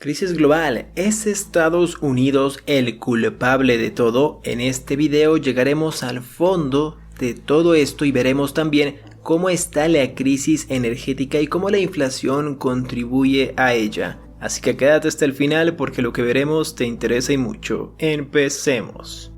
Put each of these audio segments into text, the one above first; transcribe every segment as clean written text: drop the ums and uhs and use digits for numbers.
Crisis global. ¿Es Estados Unidos el culpable de todo? En este video llegaremos al fondo de todo esto y veremos también cómo está la crisis energética y cómo la inflación contribuye a ella. Así que quédate hasta el final porque lo que veremos te interesa y mucho. Empecemos.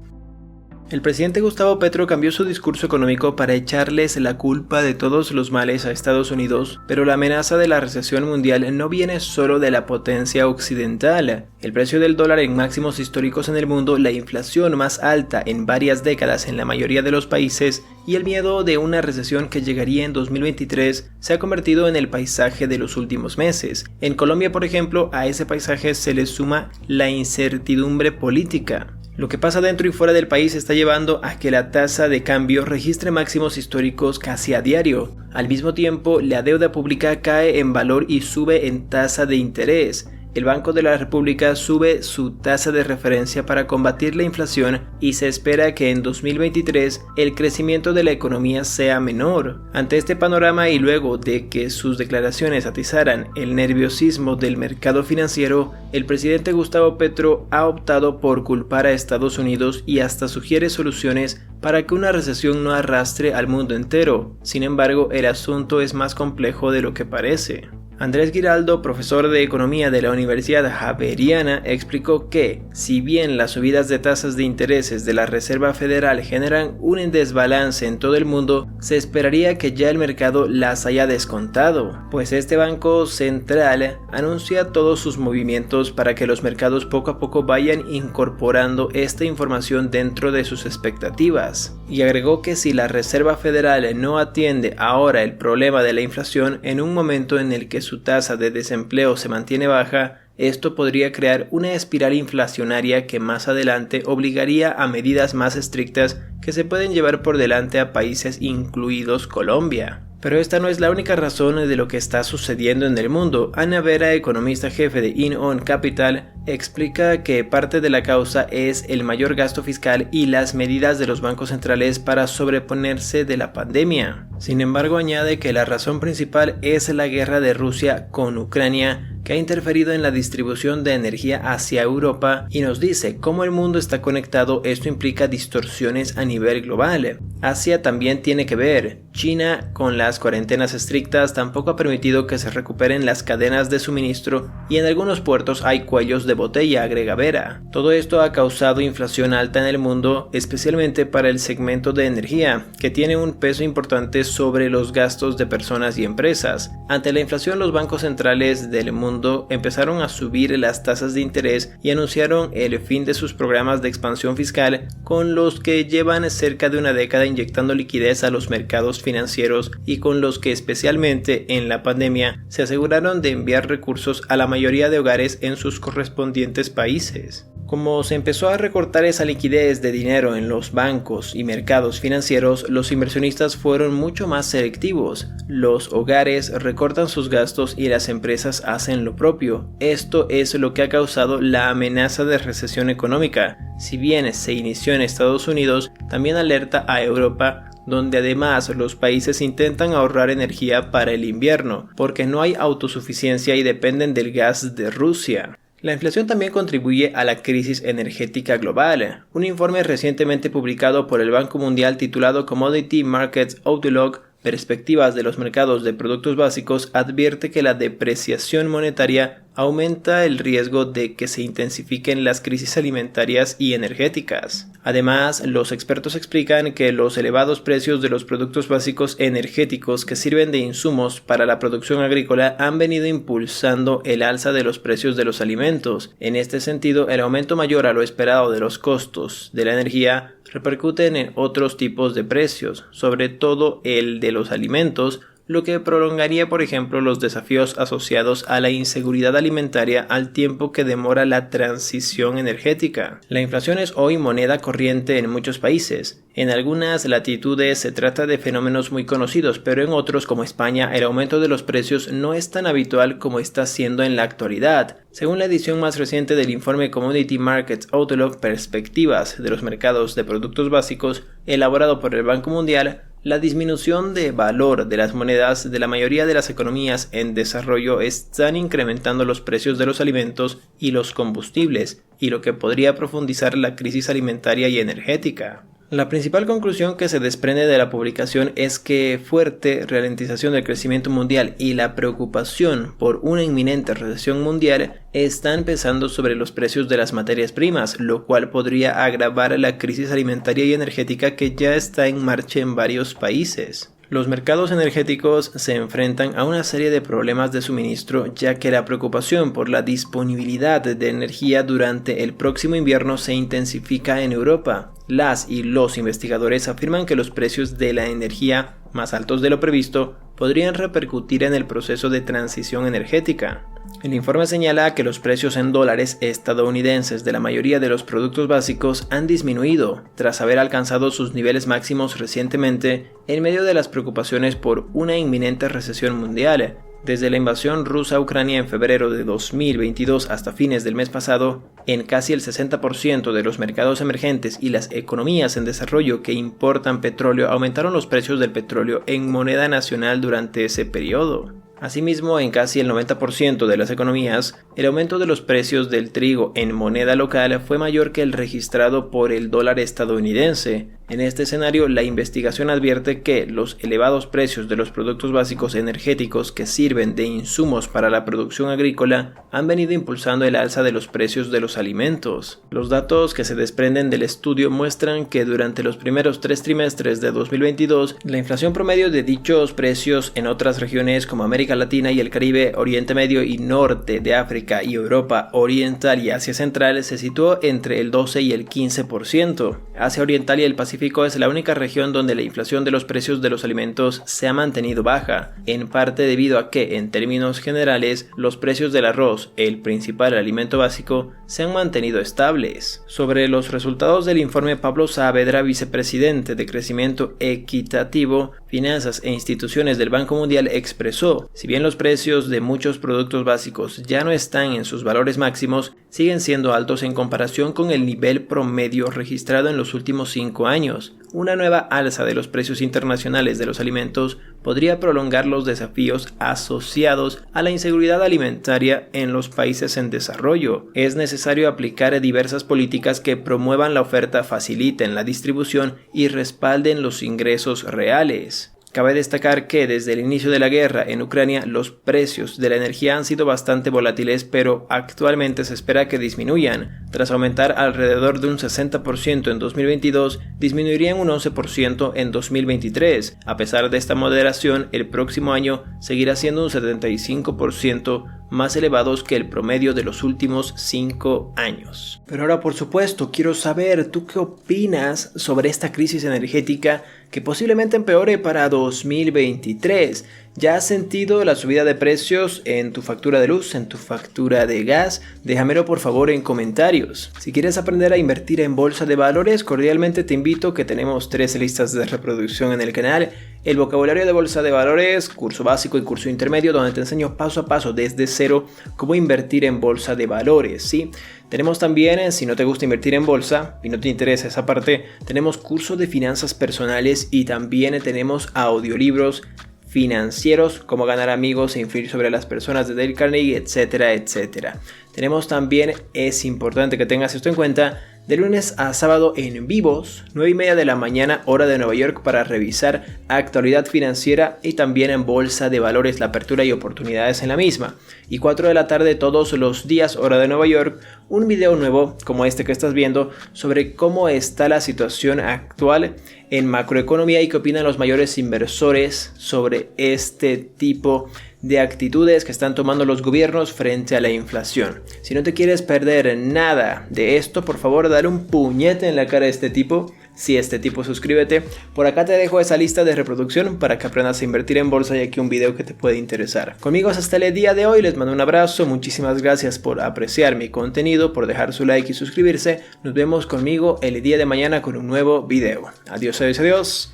El presidente Gustavo Petro cambió su discurso económico para echarles la culpa de todos los males a Estados Unidos, pero la amenaza de la recesión mundial no viene solo de la potencia occidental. El precio del dólar en máximos históricos en el mundo, la inflación más alta en varias décadas en la mayoría de los países y el miedo de una recesión que llegaría en 2023 se ha convertido en el paisaje de los últimos meses. En Colombia, por ejemplo, a ese paisaje se le suma la incertidumbre política. Lo que pasa dentro y fuera del país está llevando a que la tasa de cambio registre máximos históricos casi a diario. Al mismo tiempo, la deuda pública cae en valor y sube en tasa de interés. El Banco de la República sube su tasa de referencia para combatir la inflación y se espera que en 2023 el crecimiento de la economía sea menor. Ante este panorama y luego de que sus declaraciones atizaran el nerviosismo del mercado financiero, el presidente Gustavo Petro ha optado por culpar a Estados Unidos y hasta sugiere soluciones para que una recesión no arrastre al mundo entero. Sin embargo, el asunto es más complejo de lo que parece. Andrés Giraldo, profesor de Economía de la Universidad Javeriana, explicó que, si bien las subidas de tasas de intereses de la Reserva Federal generan un desbalance en todo el mundo, se esperaría que ya el mercado las haya descontado, pues este Banco Central anuncia todos sus movimientos para que los mercados poco a poco vayan incorporando esta información dentro de sus expectativas. Y agregó que si la Reserva Federal no atiende ahora el problema de la inflación en un momento en el que su tasa de desempleo se mantiene baja, esto podría crear una espiral inflacionaria que más adelante obligaría a medidas más estrictas que se pueden llevar por delante a países incluidos Colombia. Pero esta no es la única razón de lo que está sucediendo en el mundo. Ana Vera, economista jefe de InOn Capital, explica que parte de la causa es el mayor gasto fiscal y las medidas de los bancos centrales para sobreponerse de la pandemia. Sin embargo, añade que la razón principal es la guerra de Rusia con Ucrania, que ha interferido en la distribución de energía hacia Europa y nos dice cómo el mundo está conectado. Esto implica distorsiones a nivel global. Asia también tiene que ver. China, con las cuarentenas estrictas, tampoco ha permitido que se recuperen las cadenas de suministro y en algunos puertos hay cuellos de botella, agrega Vera. Todo esto ha causado inflación alta en el mundo, especialmente para el segmento de energía, que tiene un peso importante sobre los gastos de personas y empresas. Ante la inflación, los bancos centrales del mundo empezaron a subir las tasas de interés y anunciaron el fin de sus programas de expansión fiscal, con los que llevan cerca de una década inyectando liquidez a los mercados financieros y con los que especialmente en la pandemia se aseguraron de enviar recursos a la mayoría de hogares en sus correspondientes países. Como se empezó a recortar esa liquidez de dinero en los bancos y mercados financieros, los inversionistas fueron mucho más selectivos. Los hogares recortan sus gastos y las empresas hacen lo propio. Esto es lo que ha causado la amenaza de recesión económica. Si bien se inició en Estados Unidos, también alerta a Europa, donde además los países intentan ahorrar energía para el invierno, porque no hay autosuficiencia y dependen del gas de Rusia. La inflación también contribuye a la crisis energética global. Un informe recientemente publicado por el Banco Mundial titulado Commodity Markets Outlook, Perspectivas de los mercados de productos básicos, advierte que la depreciación monetaria aumenta el riesgo de que se intensifiquen las crisis alimentarias y energéticas. Además, los expertos explican que los elevados precios de los productos básicos energéticos que sirven de insumos para la producción agrícola han venido impulsando el alza de los precios de los alimentos. En este sentido, el aumento mayor a lo esperado de los costos de la energía repercuten en otros tipos de precios, sobre todo el de los alimentos, lo que prolongaría, por ejemplo, los desafíos asociados a la inseguridad alimentaria al tiempo que demora la transición energética. La inflación es hoy moneda corriente en muchos países. En algunas latitudes se trata de fenómenos muy conocidos, pero en otros, como España, el aumento de los precios no es tan habitual como está siendo en la actualidad. Según la edición más reciente del informe Commodity Markets Outlook, Perspectivas de los mercados de productos básicos, elaborado por el Banco Mundial, La disminución de valor de las monedas de la mayoría de las economías en desarrollo están incrementando los precios de los alimentos y los combustibles, y lo que podría profundizar la crisis alimentaria y energética. La principal conclusión que se desprende de la publicación es que fuerte ralentización del crecimiento mundial y la preocupación por una inminente recesión mundial están pesando sobre los precios de las materias primas, lo cual podría agravar la crisis alimentaria y energética que ya está en marcha en varios países. Los mercados energéticos se enfrentan a una serie de problemas de suministro, ya que la preocupación por la disponibilidad de energía durante el próximo invierno se intensifica en Europa. Las y los investigadores afirman que los precios de la energía, más altos de lo previsto, podrían repercutir en el proceso de transición energética. El informe señala que los precios en dólares estadounidenses de la mayoría de los productos básicos han disminuido tras haber alcanzado sus niveles máximos recientemente en medio de las preocupaciones por una inminente recesión mundial. Desde la invasión rusa a Ucrania en febrero de 2022 hasta fines del mes pasado, en casi el 60% de los mercados emergentes y las economías en desarrollo que importan petróleo aumentaron los precios del petróleo en moneda nacional durante ese periodo. Asimismo, en casi el 90% de las economías, el aumento de los precios del trigo en moneda local fue mayor que el registrado por el dólar estadounidense. En este escenario, la investigación advierte que los elevados precios de los productos básicos energéticos que sirven de insumos para la producción agrícola han venido impulsando el alza de los precios de los alimentos. Los datos que se desprenden del estudio muestran que durante los primeros 3 trimestres de 2022, la inflación promedio de dichos precios en otras regiones como América Latina y el Caribe, Oriente Medio y Norte de África y Europa Oriental y Asia Central se situó entre el 12 y el 15%. Asia Oriental y el Pacífico es la única región donde la inflación de los precios de los alimentos se ha mantenido baja, en parte debido a que, en términos generales, los precios del arroz, el principal alimento básico, se han mantenido estables. Sobre los resultados del informe, Pablo Saavedra, vicepresidente de Crecimiento Equitativo, Finanzas e Instituciones del Banco Mundial, expresó: si bien los precios de muchos productos básicos ya no están en sus valores máximos, siguen siendo altos en comparación con el nivel promedio registrado en los últimos 5 años. Una nueva alza de los precios internacionales de los alimentos podría prolongar los desafíos asociados a la inseguridad alimentaria en los países en desarrollo. Es necesario aplicar diversas políticas que promuevan la oferta, faciliten la distribución y respalden los ingresos reales. Cabe destacar que desde el inicio de la guerra en Ucrania los precios de la energía han sido bastante volátiles, pero actualmente se espera que disminuyan. Tras aumentar alrededor de un 60% en 2022, disminuirían un 11% en 2023. A pesar de esta moderación, el próximo año seguirá siendo un 75% más elevados que el promedio de los últimos 5 años. Pero ahora, por supuesto, quiero saber, ¿tú qué opinas sobre esta crisis energética que posiblemente empeore para 2023? ¿Ya has sentido la subida de precios en tu factura de luz, en tu factura de gas? Déjamelo por favor en comentarios. Si quieres aprender a invertir en bolsa de valores, cordialmente te invito que tenemos 3 listas de reproducción en el canal. El vocabulario de bolsa de valores, curso básico y curso intermedio, donde te enseño paso a paso desde cero cómo invertir en bolsa de valores, ¿sí? Tenemos también, si no te gusta invertir en bolsa y no te interesa esa parte, tenemos curso de finanzas personales y también tenemos audiolibros financieros, cómo ganar amigos e influir sobre las personas de Dale Carnegie, etcétera, etcétera. Tenemos también, es importante que tengas esto en cuenta, de lunes a sábado en vivos, 9:30 de la mañana, hora de Nueva York, para revisar actualidad financiera y también en bolsa de valores, la apertura y oportunidades en la misma. Y 4 de la tarde todos los días, hora de Nueva York, un video nuevo como este que estás viendo sobre cómo está la situación actual en macroeconomía y qué opinan los mayores inversores sobre este tipo de actitudes que están tomando los gobiernos frente a la inflación. Si no te quieres perder nada de esto, por favor dale un puñete en la cara a este tipo. Si este tipo, suscríbete. Por acá te dejo esa lista de reproducción para que aprendas a invertir en bolsa y aquí un video que te puede interesar. Conmigo es hasta el día de hoy, les mando un abrazo, muchísimas gracias por apreciar mi contenido, por dejar su like y suscribirse. Nos vemos conmigo el día de mañana con un nuevo video. Adiós, adiós, adiós.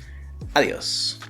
Adiós.